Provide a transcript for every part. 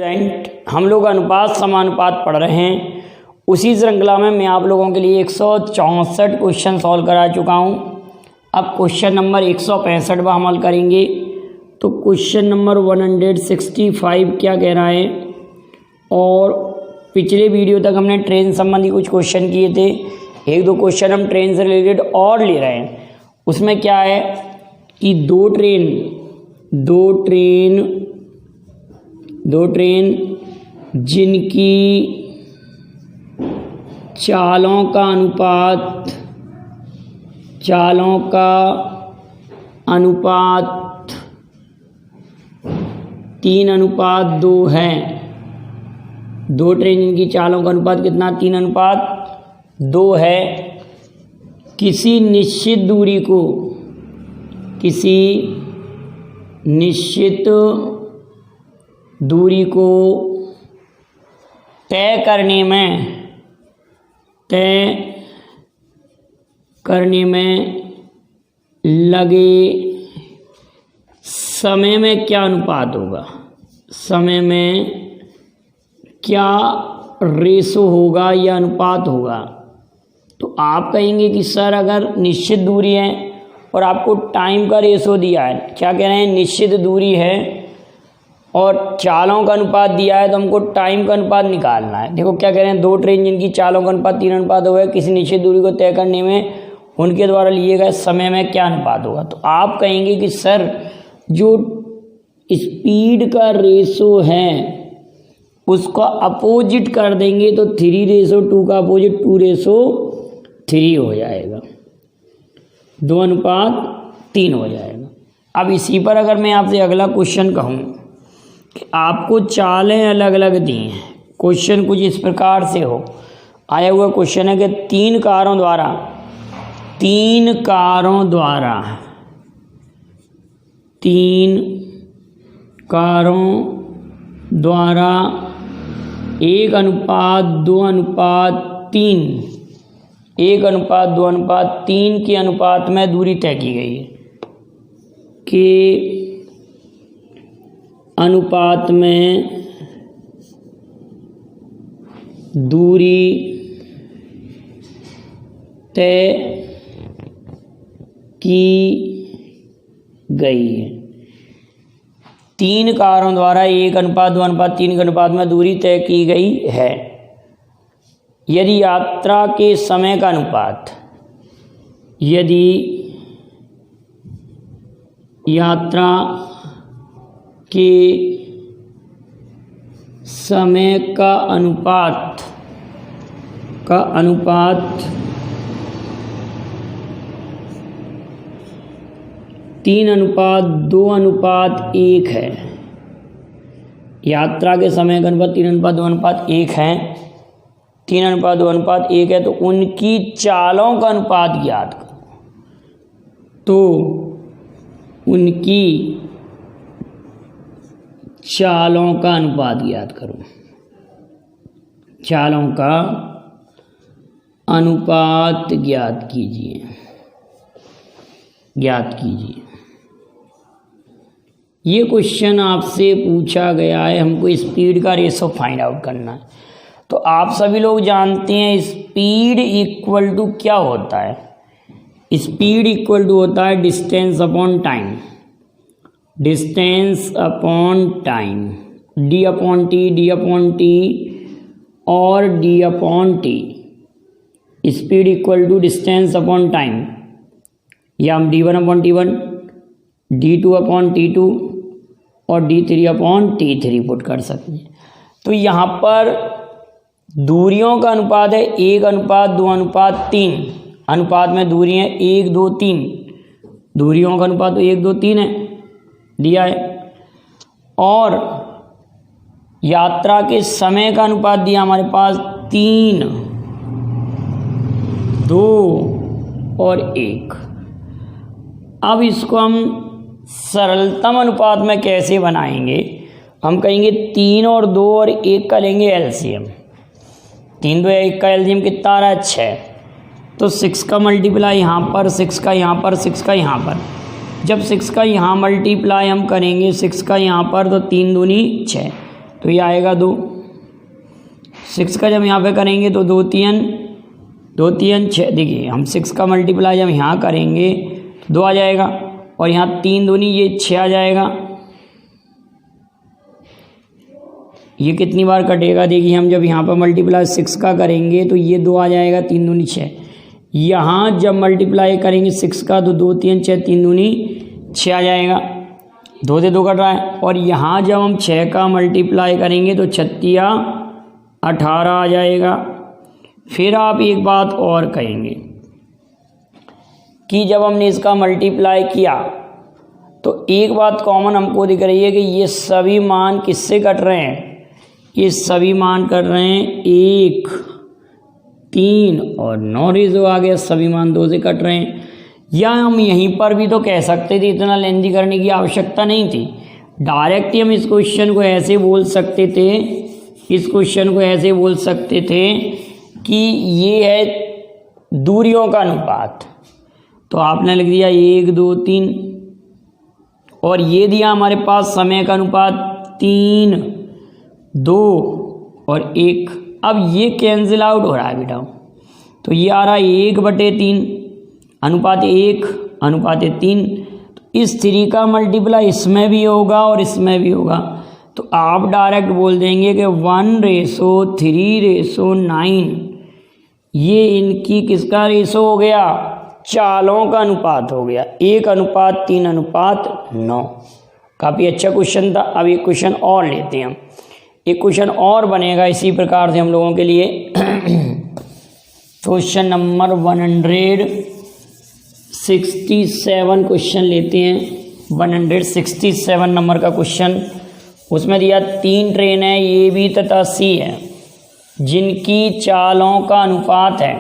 Student, हम लोग अनुपात समानुपात पढ़ रहे हैं। उसी श्रृंखला में मैं आप लोगों के लिए 164 क्वेश्चन सॉल्व करा चुका हूं। अब क्वेश्चन नंबर 165 पर अमल करेंगे। तो क्वेश्चन नंबर 165 क्या कह रहा है, और पिछले वीडियो तक हमने ट्रेन संबंधी कुछ क्वेश्चन किए थे। एक दो क्वेश्चन हम ट्रेन से रिलेटेड और ले रहे हैं। उसमें क्या है कि दो ट्रेन जिनकी चालों का अनुपात 3:2 है। दो ट्रेन जिनकी चालों का अनुपात कितना, 3:2 है। किसी निश्चित दूरी को तय करने में लगे समय में क्या अनुपात होगा, समय में क्या रेशो होगा या अनुपात होगा। तो आप कहेंगे कि सर अगर निश्चित दूरी है और आपको टाइम का रेशो दिया है, क्या कह रहे हैं, निश्चित दूरी है और चालों का अनुपात दिया है, तो हमको टाइम का अनुपात निकालना है। देखो क्या कह रहे हैं, दो ट्रेन जिनकी चालों का अनुपात 3:2 है, किसी निश्चित दूरी को तय करने में उनके द्वारा लिए गए समय में क्या अनुपात होगा। तो आप कहेंगे कि सर जो स्पीड का रेशो है उसका अपोजिट कर देंगे तो 3:2 का अपोजिट 2:3 हो जाएगा, 2:3 हो जाएगा। अब इसी पर अगर मैं आपसे अगला क्वेश्चन कहूँ कि आपको चालें अलग अलग दी हैं, क्वेश्चन कुछ इस प्रकार से हो, आया हुआ क्वेश्चन है कि तीन कारों द्वारा 1:2:3 के अनुपात में दूरी तय की गई है, कि अनुपात में दूरी तय की गई है। तीन कारों द्वारा 1:2:3 के अनुपात में दूरी तय की गई है। यदि यात्रा के समय का अनुपात, के समय का अनुपात 3:2:1 है। यात्रा के समय का अनुपात 3:2:1 है, 3:2:1 है, तो उनकी चालों का अनुपात ज्ञात करो। तो उनकी चालों का अनुपात ज्ञात करो, चालों का अनुपात ज्ञात कीजिए। ये क्वेश्चन आपसे पूछा गया है, हमको स्पीड का रेशो फाइंड आउट करना है। तो आप सभी लोग जानते हैं स्पीड इक्वल टू क्या होता है। स्पीड इक्वल टू होता है डिस्टेंस अपॉन टाइम, d/t और d/t। Speed equal to distance upon time, या हम d1/t1, d2/t2 और d3/t3 पुट कर सकते हैं। तो यहाँ पर दूरियों का अनुपात है 1:2:3। अनुपात में दूरी है 1, 2, 3। दूरियों का अनुपात तो 1, 2, 3 है, दिया है। और यात्रा के समय का अनुपात दिया हमारे पास 3, 2 और 1। अब इसको हम सरलतम अनुपात में कैसे बनाएंगे, हम कहेंगे 3 और 2 और 1 का लेंगे एलसीएम। 3, 2, 1 का एलसीएम कितना आ रहा है, 6। तो 6 का मल्टीप्लाई यहाँ पर, 6 का यहाँ पर, 6 का यहाँ पर। जब 6 का यहाँ मल्टीप्लाई हम करेंगे 6 का यहाँ पर, तो 3 दूनी 6। तो ये आएगा 2। 6 का जब यहाँ पे करेंगे तो 2 3 6। देखिए हम 6 का मल्टीप्लाई जब यहाँ करेंगे तो 2 आ जाएगा, और यहाँ 3 दूनी ये 6 आ जाएगा। ये कितनी बार कटेगा, देखिए हम जब यहाँ पर मल्टीप्लाई 6 का करेंगे तो ये 2 आ जाएगा, 3 दूनी 6। यहाँ जब मल्टीप्लाई करेंगे 6 का तो 2 3 6, 3 दूनी 6 आ जाएगा, 2 से 2 कट रहा है। और यहाँ जब हम 6 का मल्टीप्लाई करेंगे तो 6 18 आ जाएगा। फिर आप एक बात और कहेंगे कि जब हमने इसका मल्टीप्लाई किया तो एक बात कॉमन हमको दिख रही है कि ये सभी मान किससे कट रहे हैं, ये सभी मान कट रहे हैं 1 3 और 9 रेज़ो आ गया, सभी मान 2 से कट रहे हैं। या हम यहीं पर भी तो कह सकते थे, इतना लेंदी करने की आवश्यकता नहीं थी, डायरेक्ट ही हम इस क्वेश्चन को ऐसे बोल सकते थे, इस क्वेश्चन को ऐसे बोल सकते थे कि ये है दूरियों का अनुपात। तो आपने लिख दिया 1 2 3, और ये दिया हमारे पास समय का अनुपात 3 2 और 1। अब ये कैंसिल आउट हो रहा है बेटा, तो ये आ रहा है 1/3 अनुपात 1 अनुपात 3। तो इस 3 का मल्टीप्लाई इसमें भी होगा और इसमें भी होगा, तो आप डायरेक्ट बोल देंगे कि 1:3:9 ये इनकी किसका रेशो हो गया, चालों का अनुपात हो गया, 1:3:9। काफ़ी अच्छा क्वेश्चन था। अब एक क्वेश्चन और लेते हैं हम, एक क्वेश्चन और बनेगा इसी प्रकार से हम लोगों के लिए। क्वेश्चन नंबर 167 क्वेश्चन लेते हैं। 167 नंबर का क्वेश्चन, उसमें दिया 3 ट्रेन है ए बी तथा सी है जिनकी चालों का अनुपात है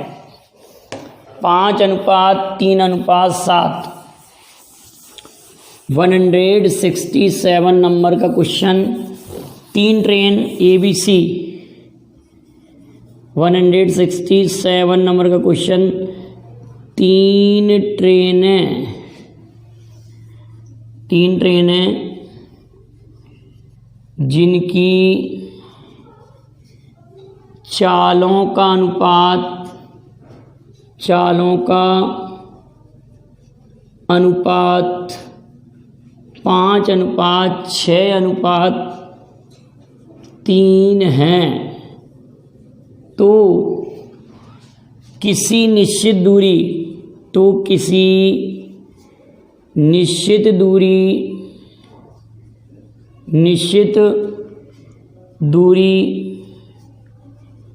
5:3:7। 167 नंबर का question, 3 train A B C. 167 number का क्वेश्चन, 3 ट्रेनें जिनकी चालों का अनुपात 5:6:3 है, तो किसी निश्चित दूरी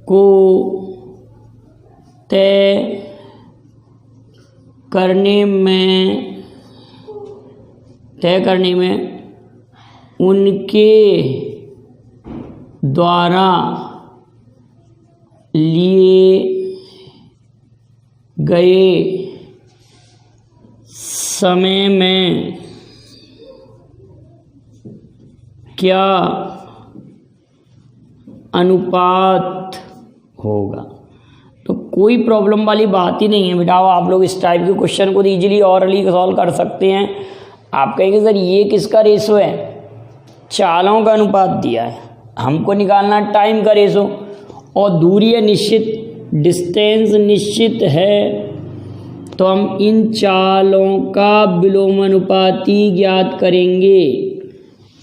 को तय करने में उनके द्वारा लिए गए समय में क्या अनुपात होगा। तो कोई प्रॉब्लम वाली बात ही नहीं है बेटा, आप लोग इस टाइप के क्वेश्चन को इजीली ऑरली सॉल्व कर सकते हैं। आप कहेंगे सर ये किसका रेशो है, चालों का अनुपात दिया है, हमको निकालना टाइम का रेशो, और दूरी है निश्चित, डिस्टेंस निश्चित है, तो हम इन चालों का विलोमानुपाती ज्ञात करेंगे।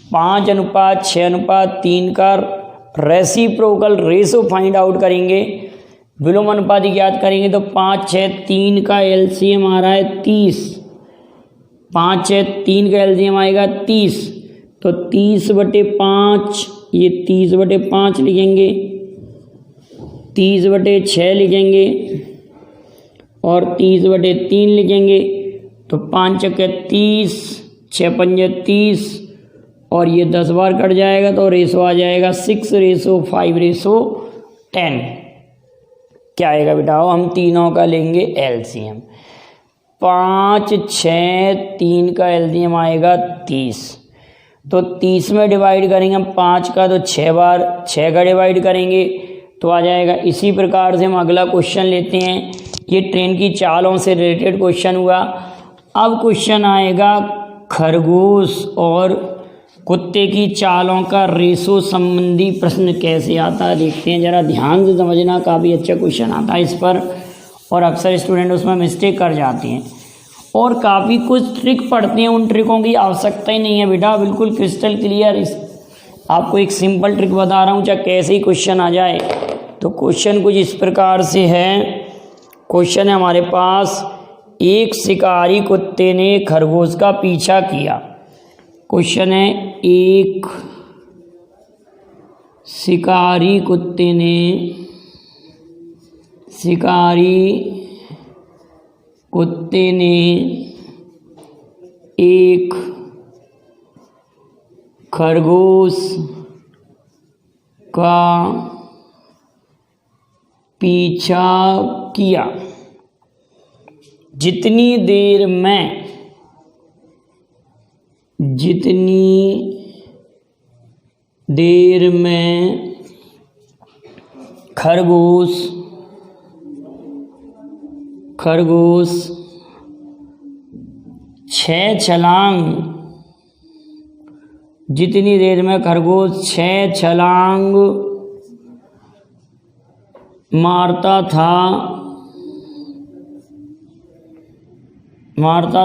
5:6:3 का रेसिप्रोकल रेशो फाइंड आउट करेंगे, विलोमानुपाती ज्ञात करेंगे। तो 5 6 3 का एलसीएम आ रहा है 30, 5 6 3 का एलसीएम आएगा 30, तो 30/5, ये 30/5 लिखेंगे, 30/6 लिखेंगे और 30/3 लिखेंगे। तो 5 × 30, 6 × 30 और ये 10 बार कट जाएगा, तो रेशो आ जाएगा 6:5:10। क्या आएगा बेटा, हम तीनों का लेंगे एलसीएम। 5 6 3 का एलसीएम आएगा 30, तो 30 में डिवाइड करेंगे हम 5 का, तो 6 बार 6 का डिवाइड करेंगे तो आ जाएगा। इसी प्रकार से हम अगला क्वेश्चन लेते हैं, ये ट्रेन की चालों से रिलेटेड क्वेश्चन हुआ। अब क्वेश्चन आएगा खरगोश और कुत्ते की चालों का रेशो संबंधी प्रश्न कैसे आता है देखते हैं, ज़रा ध्यान से समझना। काफ़ी अच्छा क्वेश्चन आता है इस पर और अक्सर स्टूडेंट उसमें मिस्टेक कर जाते हैं और काफ़ी कुछ ट्रिक पढ़ते हैं, उन ट्रिकों की आवश्यकता ही नहीं है बेटा, बिल्कुल क्रिस्टल क्लियर। आपको एक सिंपल ट्रिक बता रहा हूँ, चाहे कैसे ही क्वेश्चन आ जाए। तो क्वेश्चन कुछ इस प्रकार से है। क्वेश्चन है हमारे पास, एक शिकारी कुत्ते ने खरगोश का पीछा किया। क्वेश्चन है, एक शिकारी कुत्ते ने एक खरगोश का पीछा किया। जितनी देर में खरगोश 6 छलांग मारता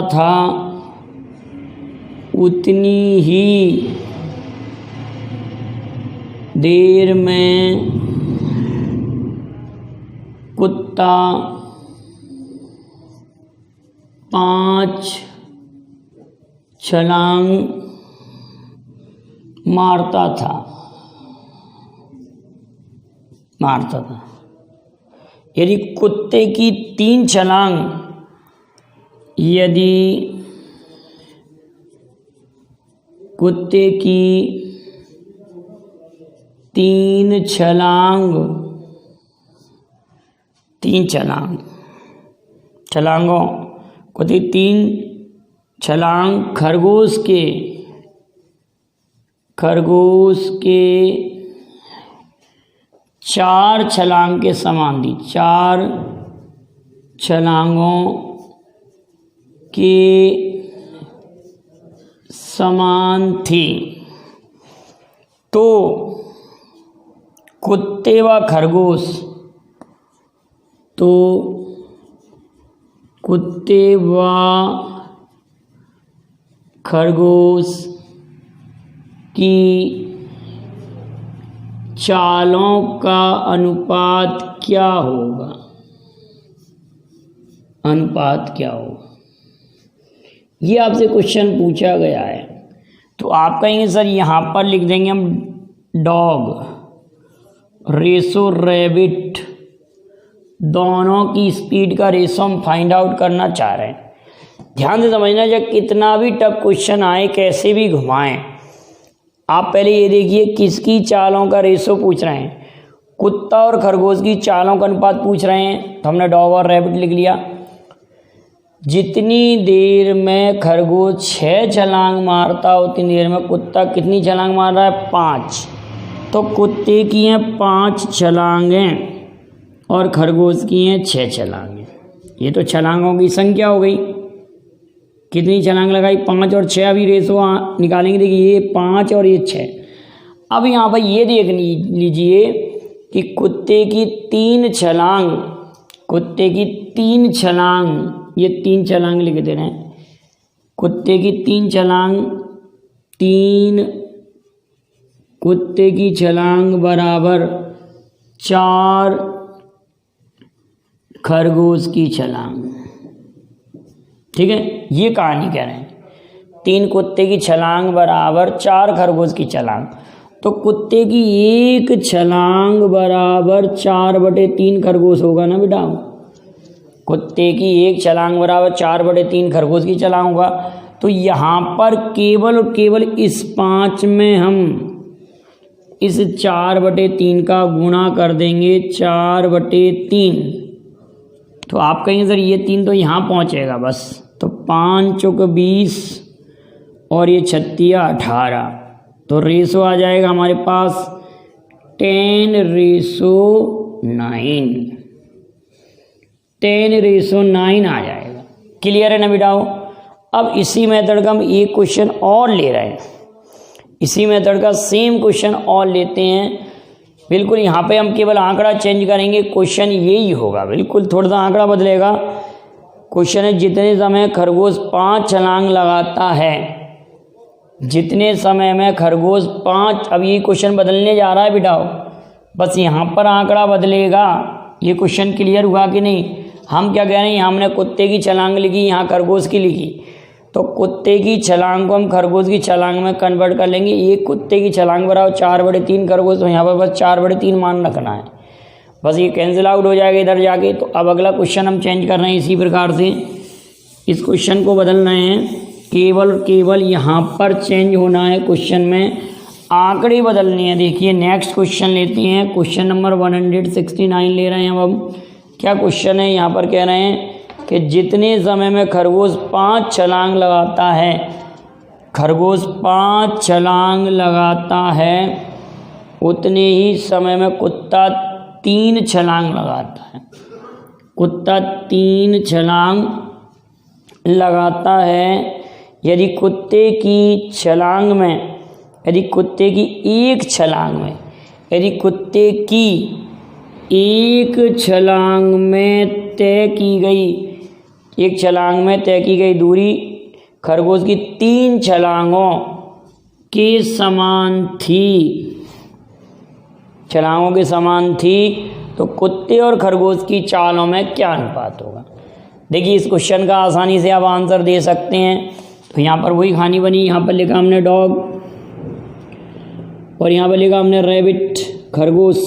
था उतनी ही देर में कुत्ता 5 छलांग मारता था। यदि कुत्ते की 3 छलांग खरगोश के 4 छलांग के समान थी, 4 छलांगों के समान थी, तो कुत्ते व खरगोश की चालों का अनुपात क्या होगा? ये आपसे क्वेश्चन पूछा गया है। तो आप कहेंगे सर यहाँ पर लिख देंगे हम डॉग रेसो रैबिट, दोनों की स्पीड का रेशो हम फाइंड आउट करना चाह रहे हैं। ध्यान से समझना, जब कितना भी टफ क्वेश्चन आए, कैसे भी घुमाएं, आप पहले ये देखिए किसकी चालों का रेशो पूछ रहे हैं। कुत्ता और खरगोश की चालों का अनुपात पूछ रहे हैं, तो हमने डॉग और रैबिट लिख लिया। जितनी देर में खरगोश 6 छलांग मारता उतनी देर में कुत्ता कितनी छलांग मार रहा है? 5। तो कुत्ते की हैं 5 छलांगें और खरगोश की हैं 6 छलांगें। ये तो छलांगों की संख्या हो गई। कितनी छलांग लगाई? 5 और 6। अभी रेशो निकालेंगे, देखिए ये 5 और ये 6। अब यहाँ पर ये देख लीजिए कि कुत्ते की 3 छलांग, ये 3 छलांग लिख दे रहे हैं। कुत्ते की 3 छलांग, 3 कुत्ते की छलांग बराबर 4 खरगोश की छलांग। ठीक है, ये कहानी कह रहे हैं। 3 कुत्ते की छलांग बराबर 4 खरगोश की छलांग। तो कुत्ते की 1 छलांग बराबर 4/3 खरगोश होगा ना बेटा। कुत्ते की 1 छलांग बराबर 4/3 खरगोश की छलांग होगा। तो यहाँ पर केवल और केवल इस 5 में हम इस 4/3 का गुणा कर देंगे, 4/3। तो आप कहेंगे सर ये 3 तो यहाँ पहुँचेगा बस। तो 5 चौक 20 और ये 36 18। तो रेशो आ जाएगा हमारे पास 10:9। 10:9 आ जाएगा। क्लियर है ना बेटाओ। अब इसी मेथड का हम एक क्वेश्चन और ले रहे हैं। इसी मेथड का सेम क्वेश्चन और लेते हैं। बिल्कुल यहाँ पे हम केवल आंकड़ा चेंज करेंगे, क्वेश्चन यही होगा, बिल्कुल थोड़ा सा आंकड़ा बदलेगा। क्वेश्चन है जितने समय खरगोश 5 छलांग लगाता है, जितने समय में खरगोश 5, अब ये क्वेश्चन बदलने जा रहा है बेटा, बस यहाँ पर आंकड़ा बदलेगा। ये क्वेश्चन क्लियर हुआ कि नहीं? हम क्या कह रहे हैं, यहाँ हमने कुत्ते की छलांग लिखी, यहाँ खरगोश की लिखी, तो कुत्ते की छलांग को हम खरगोश की छलांग में कन्वर्ट कर लेंगे। ये कुत्ते की छलांग बराबर 4/3 खरगोश, तो यहाँ पर बस 4/3 मान रखना है, बस ये कैंसिल आउट हो जाएगा इधर जाके। तो अब अगला क्वेश्चन हम चेंज कर रहे हैं, इसी प्रकार से इस क्वेश्चन को बदल रहे हैं, केवल यहाँ पर चेंज होना है, क्वेश्चन में आंकड़े बदलने हैं। देखिए नेक्स्ट क्वेश्चन लेते हैं, क्वेश्चन नंबर 169 ले रहे हैं अब हम। क्या क्वेश्चन है, यहाँ पर कह रहे हैं कि जितने समय में खरगोश 5 छलांग लगाता है, खरगोश 5 छलांग लगाता है, उतने ही समय में कुत्ता 3 छलांग लगाता है। कुत्ता 3 छलांग लगाता है। यदि कुत्ते की छलांग में, यदि कुत्ते की एक छलांग में, यदि कुत्ते की एक छलांग में तय की गई, एक छलांग में तय की गई दूरी खरगोश की 3 छलांगों के समान थी, छलांगों के समान थी, तो कुत्ते और खरगोश की चालों में क्या अनुपात होगा? देखिए इस क्वेश्चन का आसानी से आप आंसर दे सकते हैं। तो यहाँ पर वही कहानी बनी, यहाँ पर लिखा हमने डॉग और यहाँ पर लिखा हमने रैबिट, खरगोश,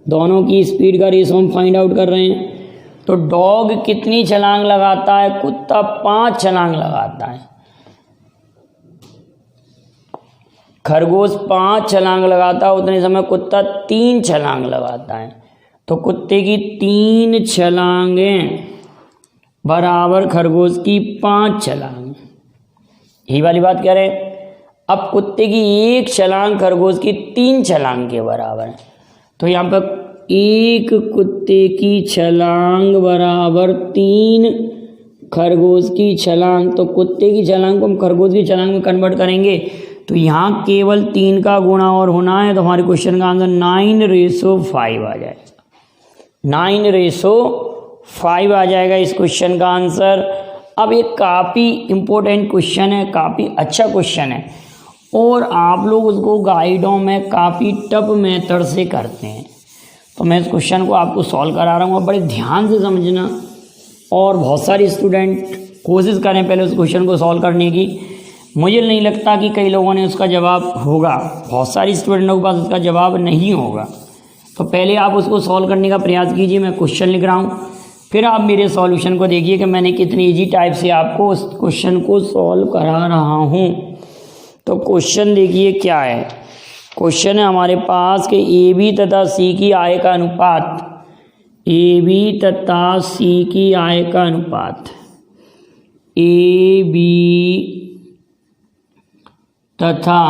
दोनों की स्पीड का रेशो हम फाइंड आउट कर रहे हैं। तो डॉग कितनी छलांग लगाता है? कुत्ता 5 छलांग लगाता है। खरगोश 5 छलांग लगाता है, उतने समय कुत्ता 3 छलांग लगाता है। तो कुत्ते की 3 छलांगें बराबर खरगोश की 5 छलांग, यही वाली बात कह रहे हैं। अब कुत्ते की एक छलांग खरगोश की 3 छलांग के बराबर है, तो यहाँ पर एक कुत्ते की छलांग बराबर 3 खरगोश की छलांग। तो कुत्ते की छलांग को हम खरगोश की छलांग में कन्वर्ट करेंगे, तो यहाँ केवल 3 का गुणा और होना है, तो हमारे क्वेश्चन का आंसर 9:5 आ जाएगा। 9:5 आ जाएगा इस क्वेश्चन का आंसर। अब एक काफ़ी इम्पोर्टेंट क्वेश्चन है, काफ़ी अच्छा क्वेश्चन है, और आप लोग उसको गाइडों में काफ़ी टफ मेथड से करते हैं। तो मैं इस क्वेश्चन को आपको सॉल्व करा रहा हूँ, बड़े ध्यान से समझना, और बहुत सारे स्टूडेंट कोशिश करें पहले उस क्वेश्चन को सॉल्व करने की। मुझे नहीं लगता कि कई लोगों ने उसका जवाब होगा, बहुत सारे स्टूडेंटों के पास उसका जवाब नहीं होगा। तो पहले आप उसको सॉल्व करने का प्रयास कीजिए। मैं क्वेश्चन लिख रहा हूँ, फिर आप मेरे सॉल्यूशन को देखिए कि मैंने कितनी इजी टाइप से आपको उस क्वेश्चन को सॉल्व करा रहा हूँ। तो क्वेश्चन देखिए क्या है। क्वेश्चन है हमारे पास कि ए बी तथा सी की आय का अनुपात, ए बी तथा सी की आय का अनुपात, ए बी तथा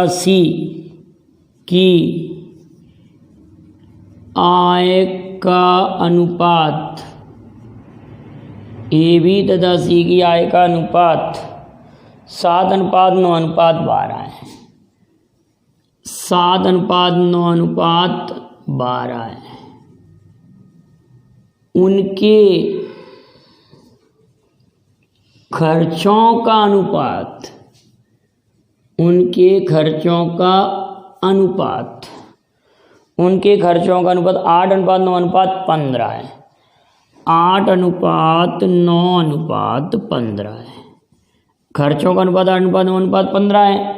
सी की आय का अनुपात, ए बी तथा सी की आय का अनुपात 7:9:12 है। 7:9:12 है। उनके खर्चों का अनुपात, उनके खर्चों का अनुपात, उनके खर्चों का अनुपात 8:9:15 है। 8:9:15 है। खर्चों का अनुपात 8:9:15 है।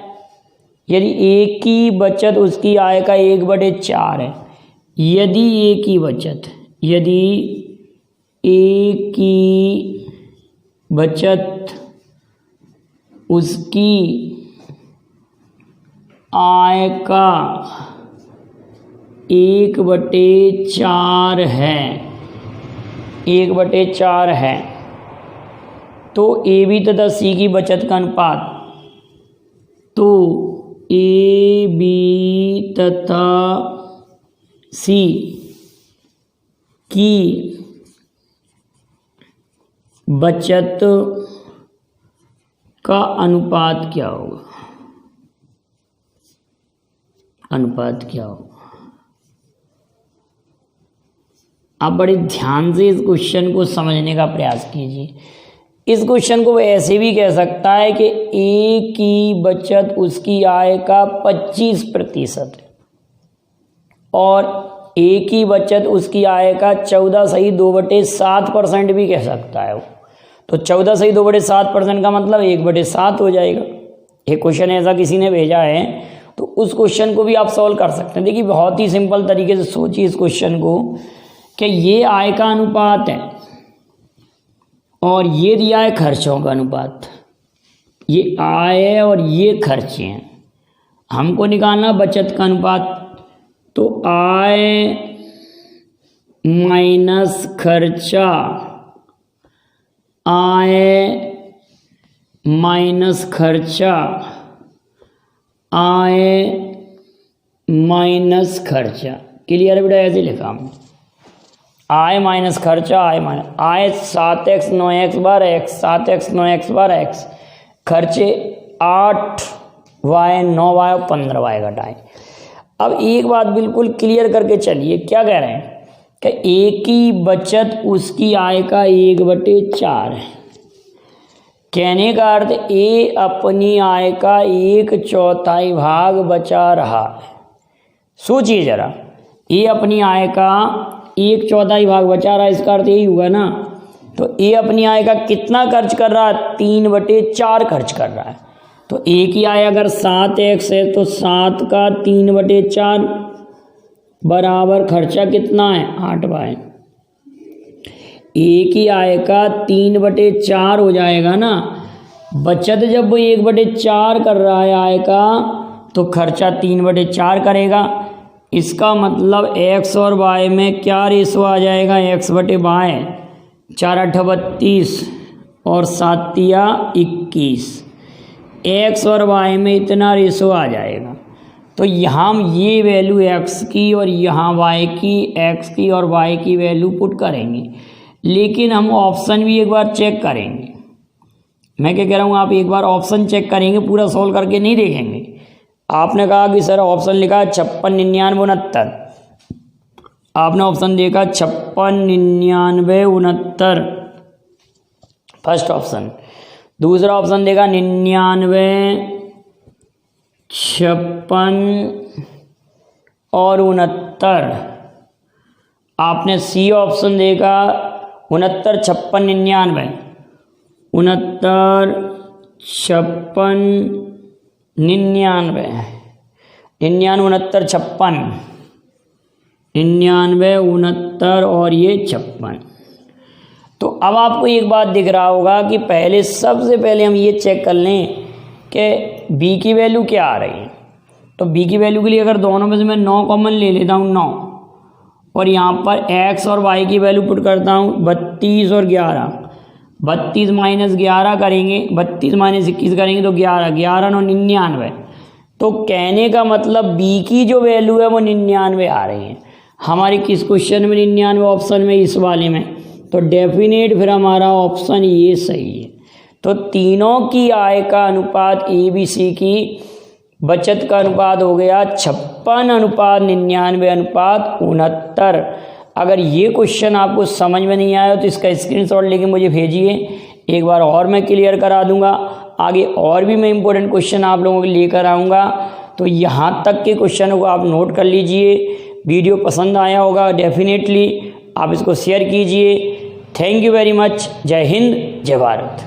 यदि एक की बचत उसकी आय का 1/4 है, यदि एक की बचत, यदि एक की बचत उसकी आय का 1/4 है, 1/4 है, तो ए बी तथा सी की बचत का अनुपात, तो ए बी तथा सी की बचत का अनुपात क्या होगा? अनुपात क्या होगा? आप बड़े ध्यान से इस क्वेश्चन को समझने का प्रयास कीजिए। इस क्वेश्चन को ऐसे भी कह सकता है कि ए की बचत उसकी आय का 25% है और ए की बचत उसकी आय का 14.2/7% भी कह सकता है वो। तो 14.2/7% का मतलब 1/7 हो जाएगा। एक क्वेश्चन ऐसा किसी ने भेजा है, तो उस क्वेश्चन को भी आप सॉल्व कर सकते हैं। देखिए बहुत ही सिंपल तरीके से सोचिए इस क्वेश्चन को कि ये आय का अनुपात है और ये दिया है खर्चों का अनुपात। ये आय है और ये खर्चे हैं। हमको निकालना बचत का अनुपात। तो आय माइनस खर्चा, आय माइनस खर्चा, आय माइनस खर्चा। क्लियर है बेटा? ऐसे लिखा हमने, आय माइनस खर्चा, आय 7x 9x बार x, 7x 9x बार x, खर्चे 8y 9y और 15y घटाए। अब एक बात बिल्कुल क्लियर करके चलिए, क्या कह रहे हैं कि ए की बचत उसकी आय का 1/4 है। कहने का अर्थ ए अपनी आय का 1/4 भाग बचा रहा है। सोचिए जरा, ए अपनी आय का 1/4 भाग बचा रहा है, इसका अर्थ यही हुआ ना। तो ए अपनी आय का कितना खर्च कर रहा है? 3/4 खर्च कर रहा है। तो ए की आय अगर 7x है तो 7 का 3/4 बराबर खर्चा कितना है? 8y। ए की आय का 3/4 हो जाएगा ना। बचत जब वो 1/4 कर रहा है आय का, तो खर्चा 3/4 करेगा। इसका मतलब x और y में क्या रेशो आ जाएगा? x/y। 4 8 32 और 7 21। x और y में इतना रेशो आ जाएगा। तो यहाँ हम ये वैल्यू x की और यहाँ y की, x की और y की वैल्यू पुट करेंगे। लेकिन हम ऑप्शन भी एक बार चेक करेंगे। मैं क्या कह रहा हूँ, आप एक बार ऑप्शन चेक करेंगे, पूरा सॉल्व करके नहीं देखेंगे। आपने कहा कि सर ऑप्शन लिखा है 56 99 69, आपने ऑप्शन देखा 56 99 69, फर्स्ट ऑप्शन। दूसरा ऑप्शन देखा 99 56 और 69। आपने सी ऑप्शन देखा 69 56 99, 69 56 99, 99 69 56, 99 69 और ये 56। तो अब आपको एक बात दिख रहा होगा कि पहले सबसे पहले हम ये चेक कर लें कि बी की वैल्यू क्या आ रही है। तो बी की वैल्यू के लिए अगर दोनों में से मैं 9 कॉमन ले लेता हूँ 9, और यहाँ पर x और y की वैल्यू पुट करता हूँ 32 और 11, 32 माइनस 11 करेंगे, 32 माइनस 21 करेंगे तो 11, 11 9 99। तो कहने का मतलब बी की जो वैल्यू है वो 99 आ रही है। हमारे किस क्वेश्चन में 99 ऑप्शन में, इस वाले में। तो डेफिनेट फिर हमारा ऑप्शन ये सही है। तो तीनों की आय का अनुपात ए बी सी की बचत का अनुपात हो गया 56:99:69। अगर ये क्वेश्चन आपको समझ में नहीं आया तो इसका स्क्रीनशॉट लेके मुझे भेजिए, एक बार और मैं क्लियर करा दूंगा। आगे और भी मैं इंपॉर्टेंट क्वेश्चन आप लोगों के लेकर आऊँगा। तो यहाँ तक के क्वेश्चनों को आप नोट कर लीजिए। वीडियो पसंद आया होगा, डेफिनेटली आप इसको शेयर कीजिए। Thank you very much. जय हिंद, जय भारत।